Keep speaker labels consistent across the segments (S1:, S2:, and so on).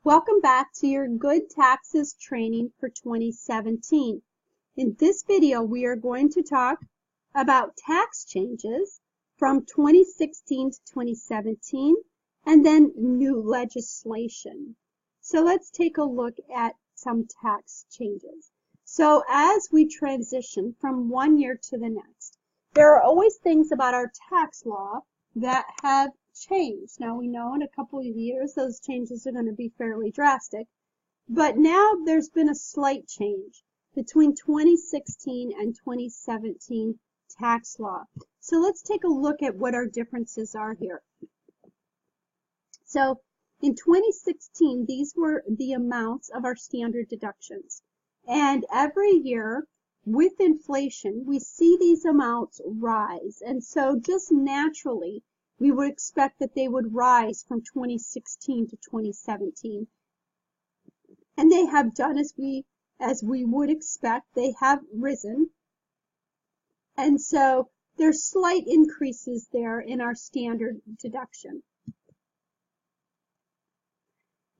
S1: Welcome back to your Good Taxes training for 2017. In this video, we are going to talk about tax changes from 2016 to 2017 and then new legislation. So let's take a look at some tax changes. So as we transition from one year to the next, there are always things about our tax law that have changed. Now we know in a couple of years those changes are going to be fairly drastic, but now there's been a slight change between 2016 and 2017 tax law. So let's take a look at what our differences are here. So in 2016, these were the amounts of our standard deductions, and every year with inflation we see these amounts rise, and so just naturally we would expect that they would rise from 2016 to 2017. And they have done as we would expect. They have risen. And so there's slight increases there in our standard deduction.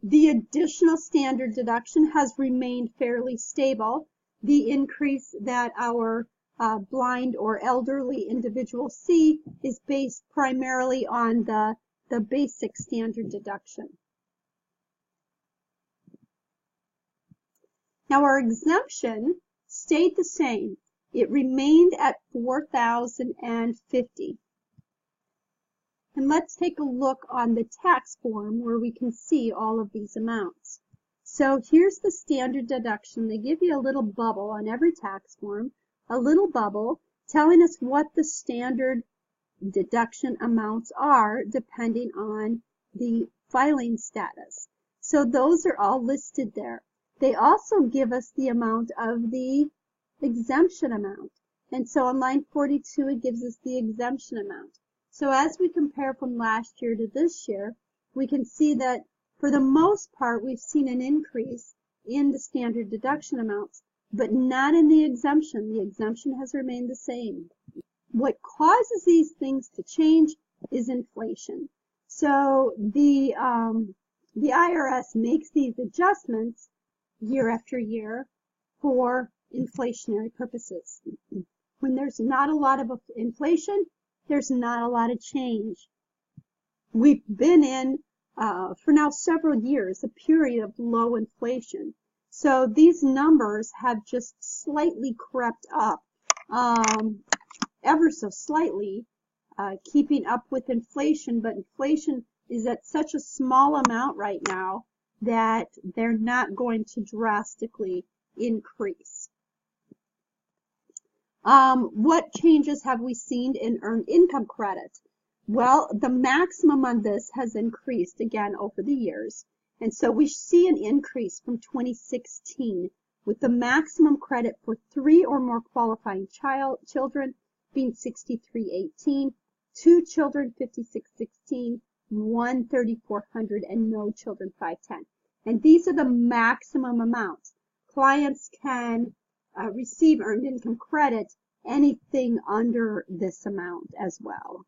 S1: The additional standard deduction has remained fairly stable. The increase that our blind or elderly individuals see is based primarily on the basic standard deduction. Now our exemption stayed the same. It remained at $4,050. And let's take a look on the tax form where we can see all of these amounts. So here's the standard deduction. They give you a little bubble on every tax form, a little bubble telling us what the standard deduction amounts are depending on the filing status. So those are all listed there. They also give us the amount of the exemption amount. And so on line 42, it gives us the exemption amount. So as we compare from last year to this year, we can see that for the most part, we've seen an increase in the standard deduction amounts, but not in the exemption. The exemption has remained the same. What causes these things to change is inflation. So the IRS makes these adjustments year after year for inflationary purposes. When there's not a lot of inflation, there's not a lot of change. We've been in, for now several years, a period of low inflation. So these numbers have just slightly crept up, ever so slightly, keeping up with inflation, but inflation is at such a small amount right now that they're not going to drastically increase. What changes have we seen in earned income credit? Well, the maximum on this has increased again over the years. And so we see an increase from 2016 with the maximum credit for 3 or more qualifying children being $6,318, 2 children $5,616, 1 $3,400, and no children $510. And these are the maximum amounts. Clients can receive earned income credit anything under this amount as well.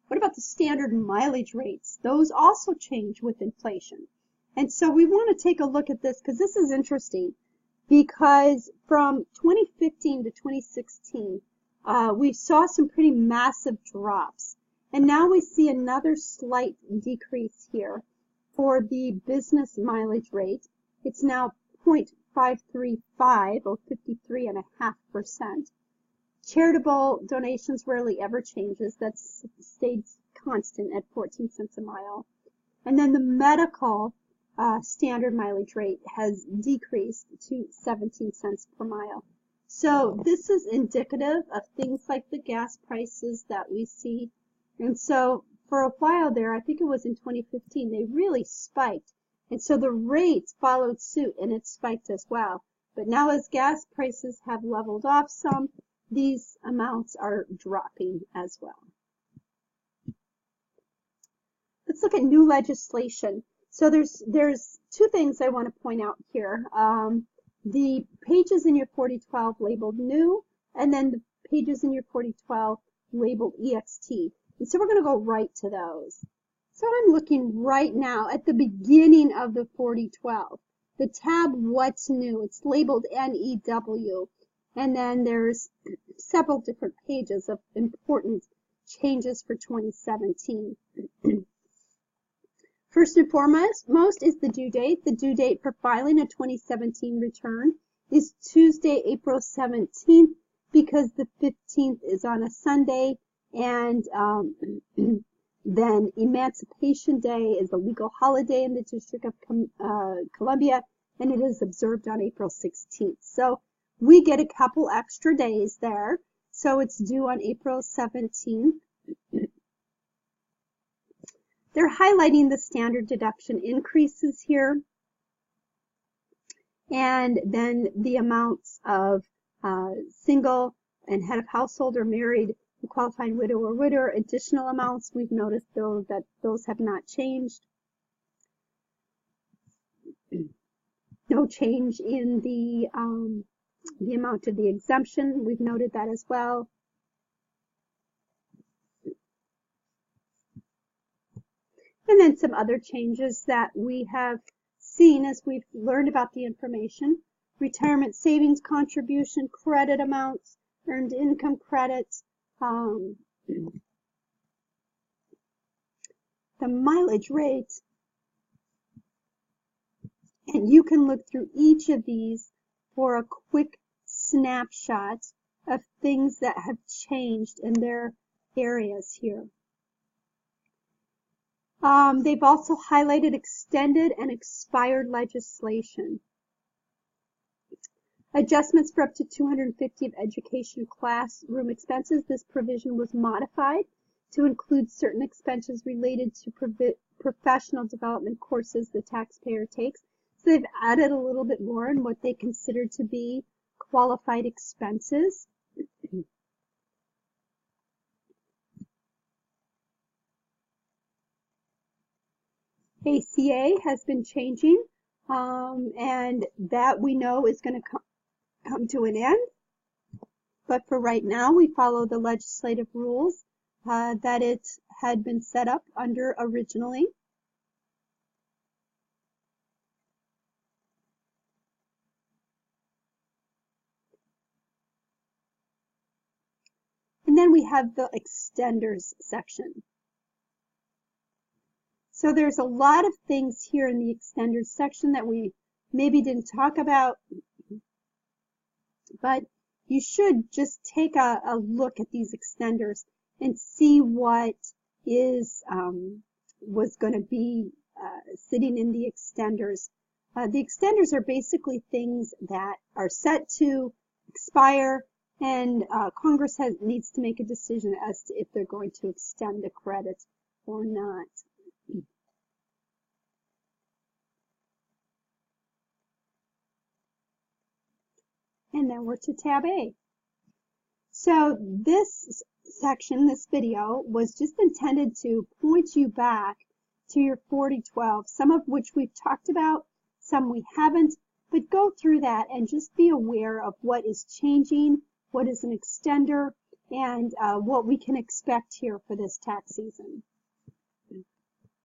S1: What about the standard mileage rates? Those also change with inflation. And so we want to take a look at this because this is interesting, because from 2015 to 2016, we saw some pretty massive drops. And now we see another slight decrease here for the business mileage rate. It's now 0.535 or 53.5%. Charitable donations rarely ever changes. That's stayed constant at 14 cents a mile. And then the medical standard mileage rate has decreased to 17 cents per mile. So this is indicative of things like the gas prices that we see. And so for a while there, I think it was in 2015, they really spiked. And so the rates followed suit and it spiked as well. But now as gas prices have leveled off some, these amounts are dropping as well. Let's look at new legislation. So there's 2 things I want to point out here. The pages in your 4012 labeled new, and then the pages in your 4012 labeled EXT. And so we're going to go right to those. So I'm looking right now at the beginning of the 4012. The tab What's New, it's labeled NEW. And then there's several different pages of important changes for 2017. First and foremost is the due date. The due date for filing a 2017 return is Tuesday, April 17th, because the 15th is on a Sunday, and then Emancipation Day is a legal holiday in the District of Columbia, and it is observed on April 16th. So we get a couple extra days there. So it's due on April 17th. They're highlighting the standard deduction increases here, and then the amounts of single and head of household or married, qualifying widow or widower, additional amounts. We've noticed though that those have not changed. No change in the amount of the exemption. We've noted that as well. And then some other changes that we have seen as we've learned about the information. Retirement savings contribution, credit amounts, earned income credits, the mileage rate. And you can look through each of these for a quick snapshot of things that have changed in their areas here. They've also highlighted extended and expired legislation. Adjustments for up to 250 of education classroom expenses. This provision was modified to include certain expenses related to professional development courses the taxpayer takes. So they've added a little bit more in what they consider to be qualified expenses. ACA has been changing, and that we know is going to come to an end. But for right now, we follow the legislative rules that it had been set up under originally. And then we have the extenders section. So there's a lot of things here in the extenders section that we maybe didn't talk about, but you should just take a look at these extenders and see what is was going to be sitting in the extenders. The extenders are basically things that are set to expire, and Congress needs to make a decision as to if they're going to extend the credit or not. And then we're to tab A. So this section, this video, was just intended to point you back to your 4012, some of which we've talked about, some we haven't, but go through that and just be aware of what is changing, what is an extender, and what we can expect here for this tax season.